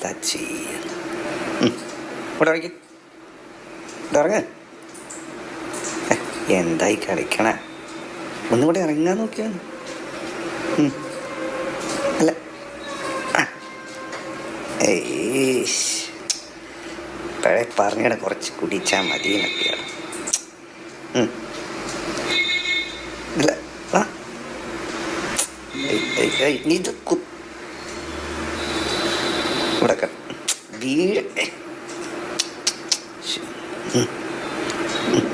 എന്താ ചെയ്യുന്നത്? ഇവിടെ ഇറങ്ങി ഇറങ്ങ. എന്തായി കളിക്കണ? ഒന്നും കൂടെ ഇറങ്ങാൻ നോക്കിയാണ്. അല്ല ഇപ്പോഴേ പറഞ്ഞിട കുറച്ച് കുടിച്ചാൽ മതി എന്നൊക്കെയാണ്. അല്ല ഇത് ഇവിടെ വീഴ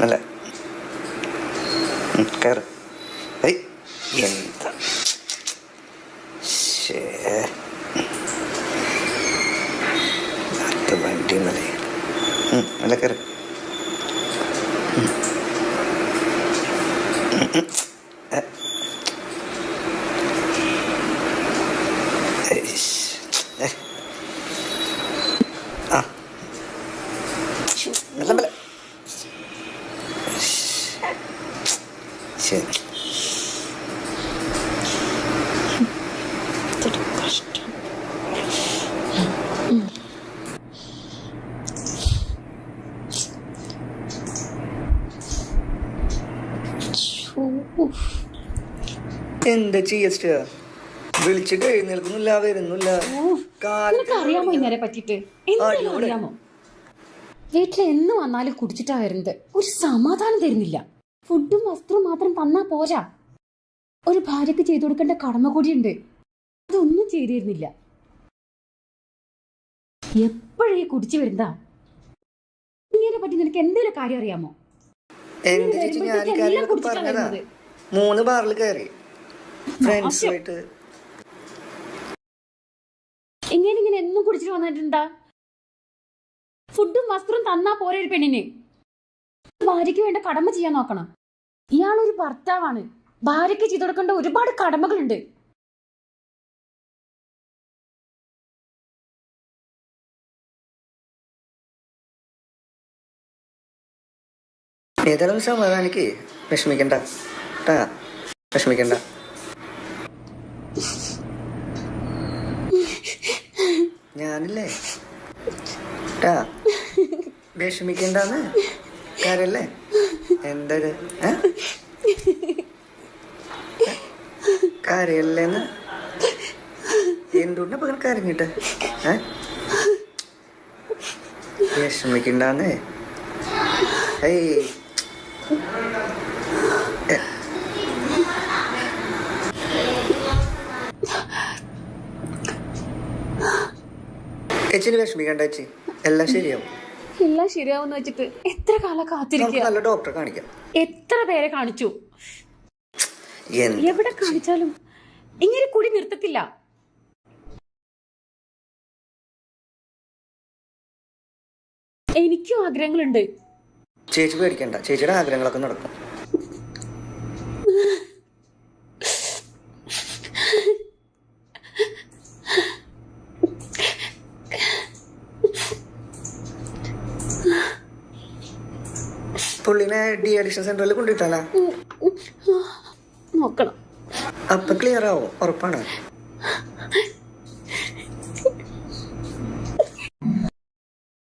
അല്ല കയറ്. എന്താ വണ്ടി മല അല്ല കയറ്. ശരി എന്താ ചെയ്യ? വിളിച്ചിട്ട് എഴുന്നേൽക്കുന്നില്ല, വരുന്നില്ല. അറിയാമോ ഇന്നലെ പറ്റിട്ട്? അറിയാമോ, വീട്ടിൽ എന്ന് വന്നാലും കുടിച്ചിട്ടാ വരുന്നത്. ഒരു സമാധാനം തരുന്നില്ല. ഫുഡും വസ്ത്രവും മാത്രം തന്നാ പോരാ, ഒരു ഭാര്യക്ക് ചെയ്തു കൊടുക്കേണ്ട കടമ കൂടിയുണ്ട്. അതൊന്നും ചെയ്തു തരുന്നില്ല. എപ്പോഴേ കുടിച്ചു വരുന്നതാ. ഇങ്ങനെ പറ്റി നിനക്ക് എന്തെങ്കിലും കാര്യം അറിയാമോ? 3 ബാറിൽ കയറി ഫ്രണ്ട്സുമായിട്ട്. ഇങ്ങനെ എന്നും കുടിച്ചിട്ട് വന്നിട്ടുണ്ടാ? ഫുഡും വസ്ത്രവും തന്നാ പോരെ ഒരു പെണ്ണിന്. ഭാര്യയ്ക്ക് വേണ്ട കടമ ചെയ്യാൻ നോക്കണം. ഇയാളൊരു ഭർത്താവാണ്. ഭാര്യയ്ക്ക് ചെയ്തു കൊടുക്കേണ്ട ഒരുപാട് കടമകളുണ്ട്. ഏതായാലും സമാധാനിക്ക്, വിഷമിക്കണ്ട വിഷമിക്കണ്ട. ഞാനില്ലേ വിഷമിക്കണ്ടെന്ന് കാര്യല്ലേ? എന്താ കാര്യല്ലേന്ന് എന്തുകൊണ്ടാ പകരം കരഞ്ഞിട്ട്? വിഷമിക്കണ്ടെന്ന്. ചേച്ചിന് വിഷമിക്കണ്ട ചേച്ചി, എല്ലാം ശരിയാവും. എല്ലാം ശരിയാവുന്ന വെച്ചിട്ട് എത്ര കാലം കാത്തിരിക്കുക? നല്ല ഡോക്ടറെ കാണിക്കാം. എത്ര പേരെ കാണിച്ചു, എവിടെ കാണിച്ചാലും ഇങ്ങനെ കുടി നിർത്തത്തില്ല. എനിക്കും ആഗ്രഹങ്ങളുണ്ട്. ചേച്ചി പേടിക്കണ്ട, ചേച്ചിയുടെ ആഗ്രഹങ്ങളൊക്കെ നടക്കും. പുള്ളിനെ ഡി അഡിക്ഷൻ സെന്ററിൽ കൊണ്ടിട്ടാല നോക്കണം. അപ്പൊ ക്ലിയർ ആവും, ഉറപ്പാണ്.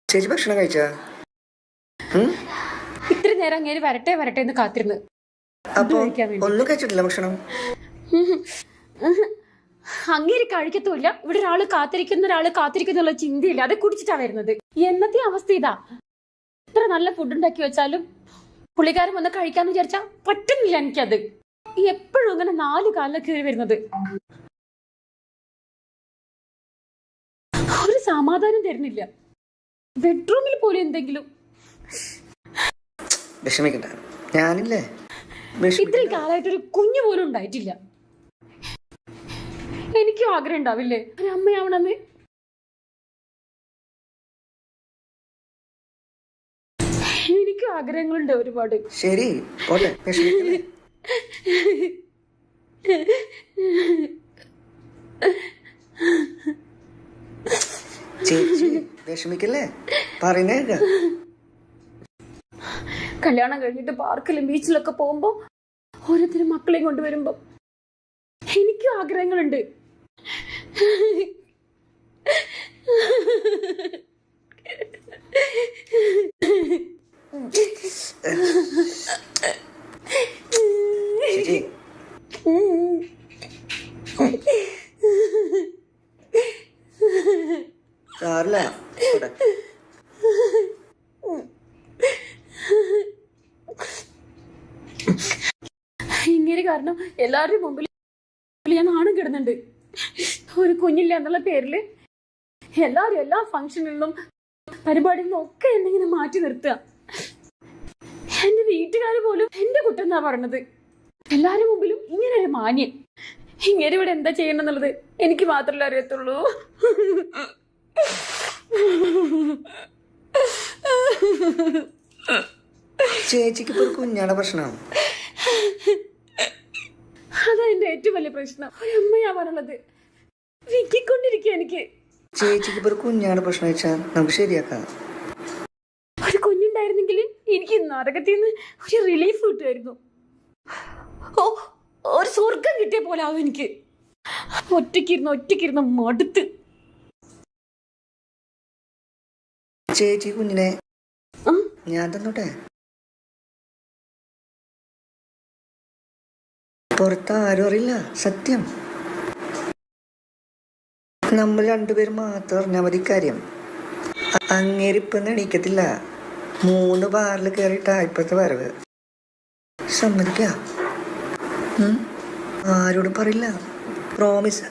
ചേച്ചി ഭക്ഷണം കഴിച്ചാ? ഇത്ര നേരം അങ്ങനെ വരട്ടെ വരട്ടെ എന്ന് കാത്തിരുന്ന്. അപ്പൊ ഒന്നും കഴിച്ചിട്ടില്ല ഭക്ഷണം? അങ്ങേര് കഴിക്കത്തുമില്ല. ഇവിടെ ഒരാള് കാത്തിരിക്കുന്ന ചിന്തയില്ല. അത് കുടിച്ചിട്ടാ വരുന്നത്. എന്നത്തെ അവസ്ഥ ഇതാ. എത്ര നല്ല ഫുഡ് ഉണ്ടാക്കി വെച്ചാലും പുള്ളിക്കാരൻ വന്ന് കഴിക്കാന്ന് വിചാരിച്ചാ പറ്റുന്നില്ല എനിക്കത്. എപ്പോഴും ഇങ്ങനെ 4 കാലിൽ കയറി വരുന്നത്. ഒരു സമാധാനം തരുന്നില്ല. ബെഡ്റൂമിൽ പോലും എന്തെങ്കിലും. വിഷമിക്കണ്ട, ഞാനില്ലേ. ഇത്രയും കാലമായിട്ടൊരു കുഞ്ഞു പോലും ഉണ്ടായിട്ടില്ല. എനിക്കും ആഗ്രഹം ഉണ്ടാവില്ലേ ഒരു അമ്മയാവണമെന്ന്? എനിക്കും ആഗ്രഹങ്ങളുണ്ട് ഒരുപാട്. ശരി, ചേച്ചി വിഷമിക്കല്ലേ, പറയുന്നേക്ക. കല്യാണം കഴിഞ്ഞിട്ട് പാർക്കിലും ബീച്ചിലൊക്കെ പോകുമ്പോ ഓരോരുത്തരും മക്കളെയും കൊണ്ടുവരുമ്പോ എനിക്കും ആഗ്രഹങ്ങളുണ്ട്. ചേച്ചി സാറില്ല ഇവിടെ. ഇങ്ങനെ കാരണം എല്ലാവരുടെയും മുമ്പിൽ ഞാൻ നാണം കിടന്നുണ്ട്. ഒരു കുഞ്ഞില്ല എന്നുള്ള പേരില് എല്ലാവരും എല്ലാ ഫംഗ്ഷനിൽ നിന്നും പരിപാടിയിൽ നിന്നും ഒക്കെ എന്നെ ഇങ്ങനെ മാറ്റി നിർത്തുക. എന്റെ വീട്ടുകാർ പോലും എന്റെ കുറ്റം എന്നാ പറഞ്ഞത്. എല്ലാരും മുമ്പിലും ഇങ്ങനെ ഒരു മാന്യൻ. ഇങ്ങനെ ഇവിടെ എന്താ ചെയ്യണം എന്നുള്ളത് എനിക്ക് മാത്രമല്ലേ അറിയത്തുള്ളൂ. ചേച്ചിക്ക് ഇപ്പൊ ഒരു കുഞ്ഞാടെ പ്രശ്നം. അതാ എന്റെ ഏറ്റവും വലിയ പ്രശ്നം. ഒരു അമ്മയാവാനുള്ളത് വിക്കിക്കൊണ്ടിരിക്കുക എനിക്ക്. ചേച്ചിക്ക് ഇപ്പൊ ഒരു കുഞ്ഞാടെ പ്രശ്നം വെച്ചാൽ നമുക്ക് ശരിയാക്കാം. ഒരു കുഞ്ഞുണ്ടായിരുന്നെങ്കിൽ എനിക്ക് നരകത്തിൽ നിന്ന് ഒരു റിലീഫ് കിട്ടുമായിരുന്നു. ഓ, ഒരു സ്വർഗം കിട്ടിയ പോലെ ആവും എനിക്ക്. ഒറ്റയ്ക്കിരുന്ന് മടുത്ത്. ചേച്ചി കുഞ്ഞിനെ ഞാൻ തന്നോട്ടെ. പുറത്ത് ആരും അറിയില്ല, സത്യം. നമ്മൾ രണ്ടുപേരും മാത്രം അറിഞ്ഞാൽ മതി കാര്യം. അങ്ങേരിപ്പൊന്നും എണീക്കത്തില്ല. 3 ബാറിൽ കയറിയിട്ടാ ഇപ്പോഴത്തെ വരവ്. സമ്മതിക്ക? ആരോടും പറയില്ല, പ്രോമിസ്.